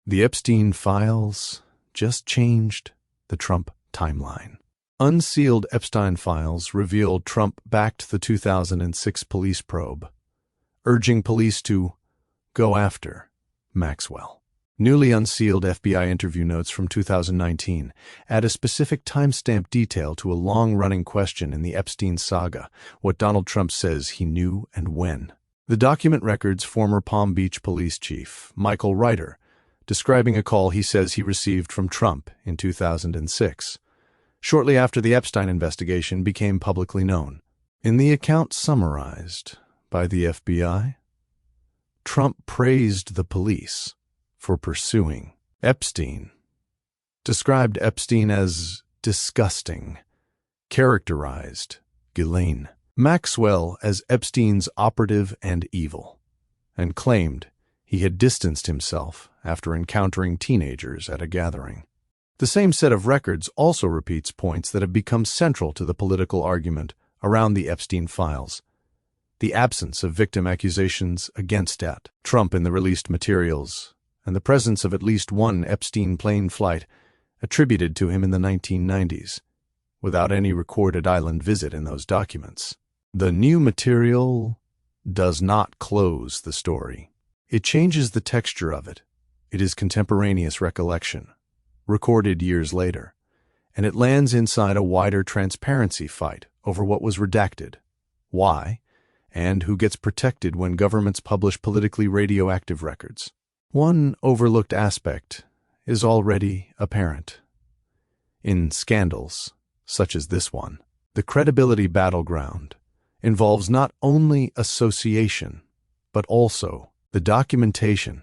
The Epstein files just changed the Trump timeline. Unsealed Epstein files revealed Trump backed the 2006 police probe, urging police to go after Maxwell. Newly unsealed FBI interview notes from 2019 add a specific timestamp detail to a long-running question in the Epstein saga, what Donald Trump says he knew and when. The document records former Palm Beach police chief Michael Reiter describing a call he says he received from Trump in 2006, shortly after the Epstein investigation became publicly known. In the account summarized by the FBI, Trump praised the police for pursuing Epstein, described Epstein as disgusting, characterized Ghislaine Maxwell as Epstein's operative and evil, and claimed he had distanced himself after encountering teenagers at a gathering. The same set of records also repeats points that have become central to the political argument around the Epstein files: the absence of victim accusations against Trump in the released materials, and the presence of at least one Epstein plane flight attributed to him in the 1990s, without any recorded island visit in those documents. The new material does not close the story. It changes the texture of it. It is contemporaneous recollection, recorded years later, and it lands inside a wider transparency fight over what was redacted, why, and who gets protected when governments publish politically radioactive records. One overlooked aspect is already apparent. In scandals, such as this one, the credibility battleground involves not only association, but also the documentation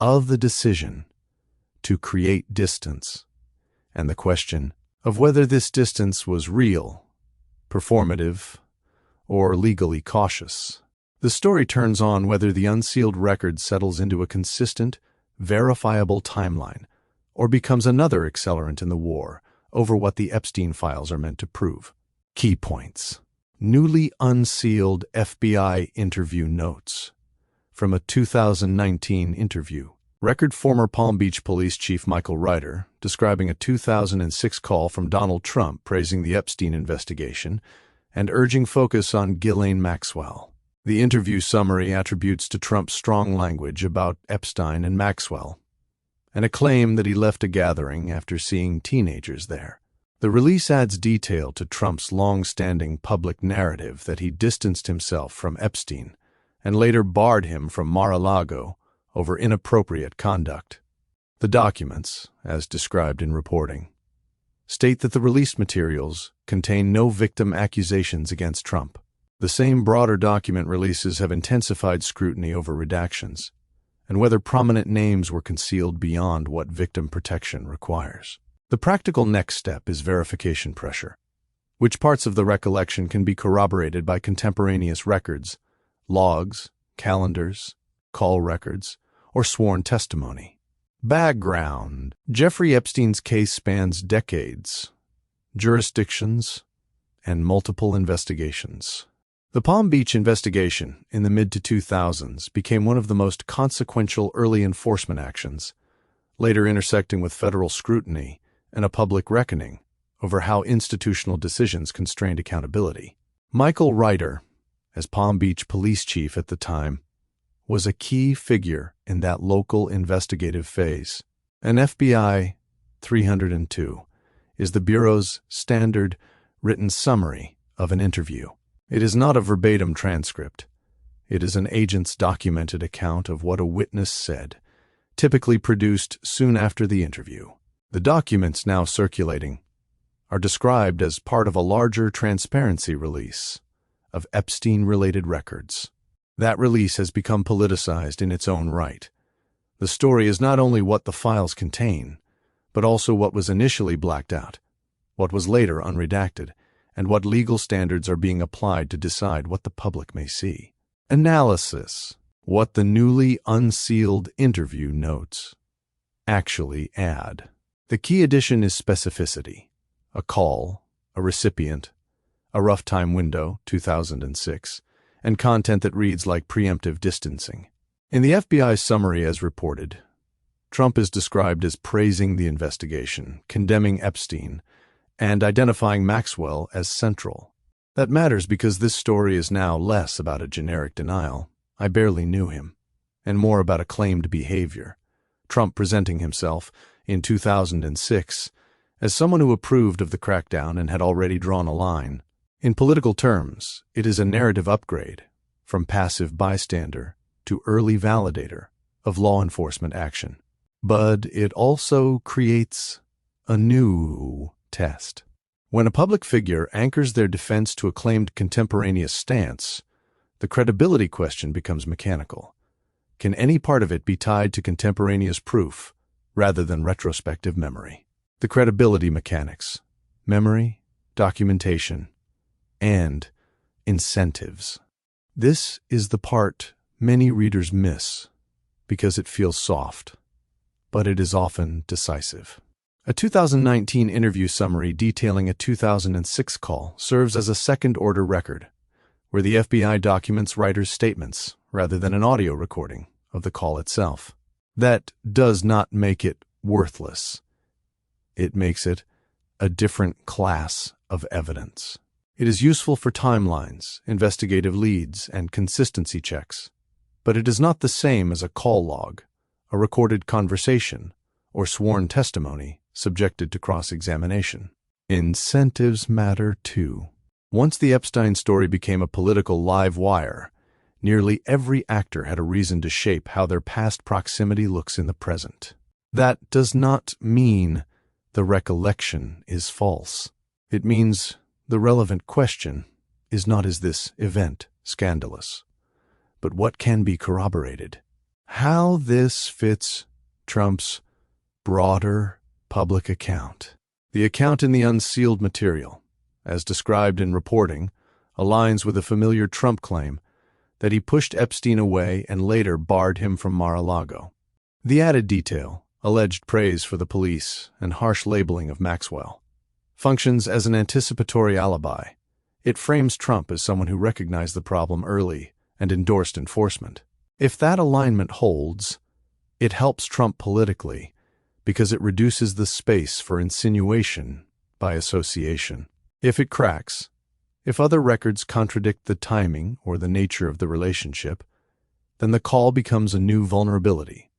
of the decision to create distance, and the question of whether this distance was real, performative, or legally cautious. The story turns on whether the unsealed record settles into a consistent, verifiable timeline, or becomes another accelerant in the war over what the Epstein files are meant to prove. Key points. Newly unsealed FBI interview notes from a 2019 interview. Record former Palm Beach Police Chief Michael Reiter describing a 2006 call from Donald Trump praising the Epstein investigation and urging focus on Ghislaine Maxwell. The interview summary attributes to Trump strong language about Epstein and Maxwell, and a claim that he left a gathering after seeing teenagers there. The release adds detail to Trump's long-standing public narrative that he distanced himself from Epstein and later barred him from Mar-a-Lago over inappropriate conduct. The documents, as described in reporting, state that the released materials contain no victim accusations against Trump. The same broader document releases have intensified scrutiny over redactions and whether prominent names were concealed beyond what victim protection requires. The practical next step is verification pressure. Which parts of the recollection can be corroborated by contemporaneous records, logs, calendars, call records, or sworn testimony? Background. Jeffrey Epstein's case spans decades, jurisdictions, and multiple investigations. The Palm Beach investigation in the mid-2000s became one of the most consequential early enforcement actions, later intersecting with federal scrutiny and a public reckoning over how institutional decisions constrained accountability. Michael Reiter, as Palm Beach police chief at the time, was a key figure in that local investigative phase. An FBI 302 is the Bureau's standard written summary of an interview. It is not a verbatim transcript. It is an agent's documented account of what a witness said, typically produced soon after the interview. The documents now circulating are described as part of a larger transparency release of Epstein-related records. That release has become politicized in its own right. The story is not only what the files contain, but also what was initially blacked out, what was later unredacted, and what legal standards are being applied to decide what the public may see. Analysis. What the newly unsealed interview notes actually add. The key addition is specificity. A call, a recipient, a rough time window, 2006, and content that reads like preemptive distancing. In the FBI summary as reported, Trump is described as praising the investigation, condemning Epstein, and identifying Maxwell as central. That matters because this story is now less about a generic denial, "I barely knew him," and more about a claimed behavior. Trump presenting himself, in 2006, as someone who approved of the crackdown and had already drawn a line. In political terms, it is a narrative upgrade from passive bystander to early validator of law enforcement action. But it also creates a new test. When a public figure anchors their defense to a claimed contemporaneous stance, the credibility question becomes mechanical. Can any part of it be tied to contemporaneous proof rather than retrospective memory? The credibility mechanics: memory, documentation, and incentives. This is the part many readers miss because it feels soft, but it is often decisive. A 2019 interview summary detailing a 2006 call serves as a second-order record, where the FBI documents Reiter's statements rather than an audio recording of the call itself. That does not make it worthless. It makes it a different class of evidence. It is useful for timelines, investigative leads, and consistency checks, but it is not the same as a call log, a recorded conversation, or sworn testimony subjected to cross-examination. Incentives matter too. Once the Epstein story became a political live wire, nearly every actor had a reason to shape how their past proximity looks in the present. That does not mean the recollection is false. It means the relevant question is not, is this event scandalous, but what can be corroborated? How this fits Trump's broader public account. The account in the Unsealed material, as described in reporting, aligns with a familiar Trump claim that he pushed Epstein away and later barred him from Mar-a-Lago. The added detail, alleged praise for the police, and harsh labeling of Maxwell, functions as an anticipatory alibi. It frames Trump as someone who recognized the problem early and endorsed enforcement. If that alignment holds, it helps Trump politically because it reduces the space for insinuation by association. If it cracks, if other records contradict the timing or the nature of the relationship, then the call becomes a new vulnerability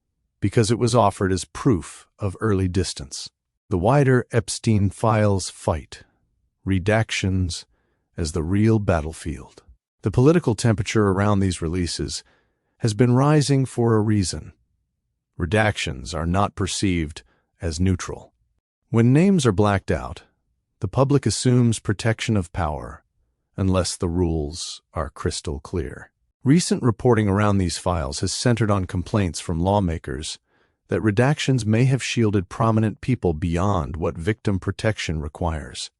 because it was offered as proof of early distance. The wider Epstein files fight redactions as the real battlefield. The political temperature around these releases has been rising for a reason. Redactions are not perceived as neutral. When names are blacked out, the public assumes protection of power, unless the rules are crystal clear. Recent reporting around these files has centered on complaints from lawmakers that redactions may have shielded prominent people beyond what victim protection requires,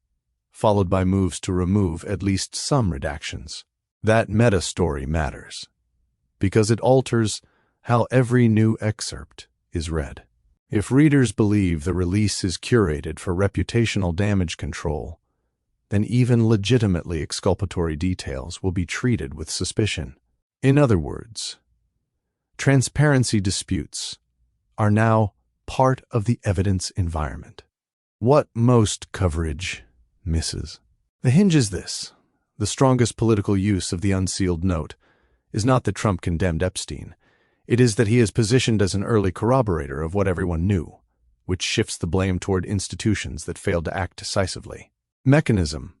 followed by moves to remove at least some redactions. That meta-story matters, because it alters how every new excerpt is read. If readers believe the release is curated for reputational damage control, then even legitimately exculpatory details will be treated with suspicion. In other words, transparency disputes are now part of the evidence environment. What most coverage misses. The hinge is this: the strongest political use of the Unsealed note is not that Trump condemned Epstein. It is that he is positioned as an early corroborator of what everyone knew, which shifts the blame toward institutions that failed to act decisively. Mechanism.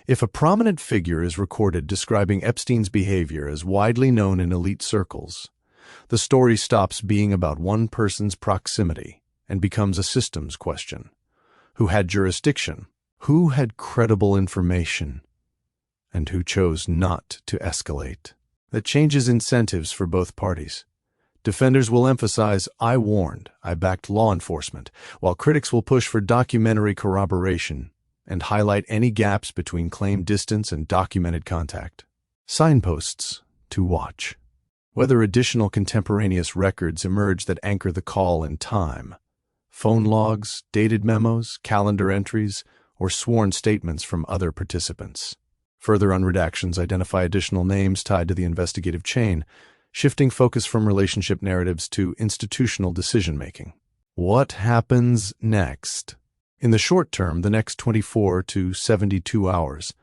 If a prominent figure is recorded describing Epstein's behavior as widely known in elite circles, the story stops being about one person's proximity and becomes a systems question. Who had jurisdiction? Who had credible information? And who chose not to escalate? That changes incentives for both parties. Defenders will emphasize, "I warned, I backed law enforcement," while critics will push for documentary corroboration and highlight any gaps between claimed distance and documented contact. Signposts to watch. Whether additional contemporaneous records emerge that anchor the call in time, phone logs, dated memos, calendar entries, or sworn statements from other participants. Further unredactions identify additional names tied to the investigative chain, shifting focus from relationship narratives to institutional decision-making. What happens next? In the short term, the next 24 to 72 hours,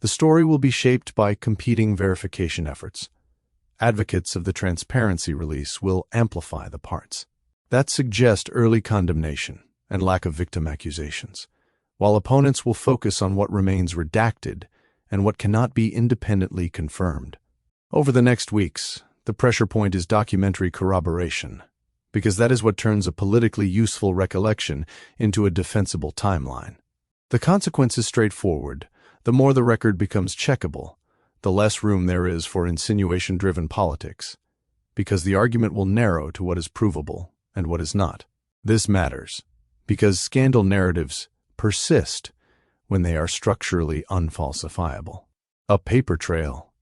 the story will be shaped by competing verification efforts. Advocates of the transparency release will amplify the parts that suggest early condemnation and lack of victim accusations, while opponents will focus on what remains redacted and what cannot be independently confirmed. Over the next weeks, the pressure point is documentary corroboration, because that is what turns a politically useful recollection into a defensible timeline. The consequence is straightforward. The more the record becomes checkable, the less room there is for insinuation-driven politics, because the argument will narrow to what is provable and what is not. This matters, because scandal narratives persist when they are structurally unfalsifiable. A paper trail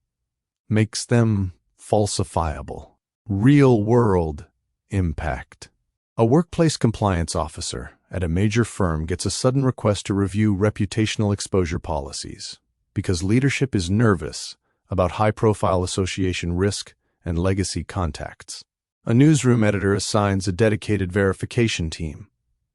makes them falsifiable. Real-world impact. A workplace compliance officer at a major firm gets a sudden request to review reputational exposure policies because leadership is nervous about high-profile association risk and legacy contacts. A newsroom editor assigns a dedicated verification team,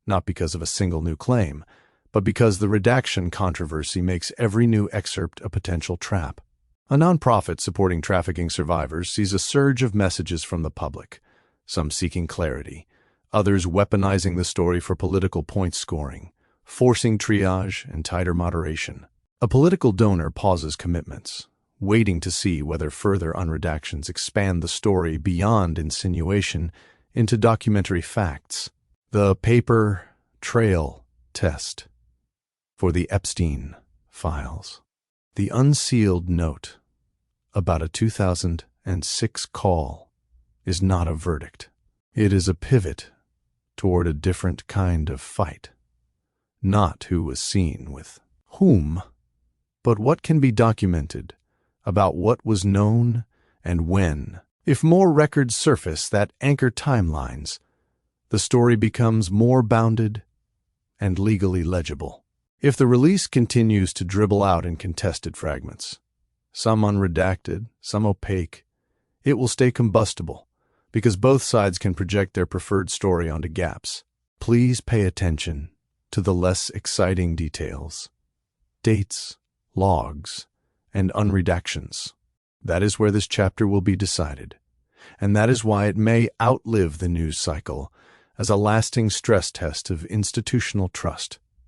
not because of a single new claim, but because the redaction controversy makes every new excerpt a potential trap. A nonprofit supporting trafficking survivors sees a surge of messages from the public, some seeking clarity, others weaponizing the story for political point scoring, forcing triage and tighter moderation. A political donor pauses commitments, waiting to see whether further unredactions expand the story beyond insinuation into documentary facts. The paper trail test for the Epstein files. The unsealed note about a 2006 call is not a verdict. It is a pivot toward a different kind of fight. Not who was seen with whom, but what can be documented about what was known and when. If more records surface that anchor timelines, the story becomes more bounded and legally legible. If the release continues to dribble out in contested fragments, some unredacted, some opaque, it will stay combustible, because both sides can project their preferred story onto gaps. Please pay attention to the less exciting details. Dates, logs, and unredactions. That is where this chapter will be decided, and that is why it may outlive the news cycle as a lasting stress test of institutional trust.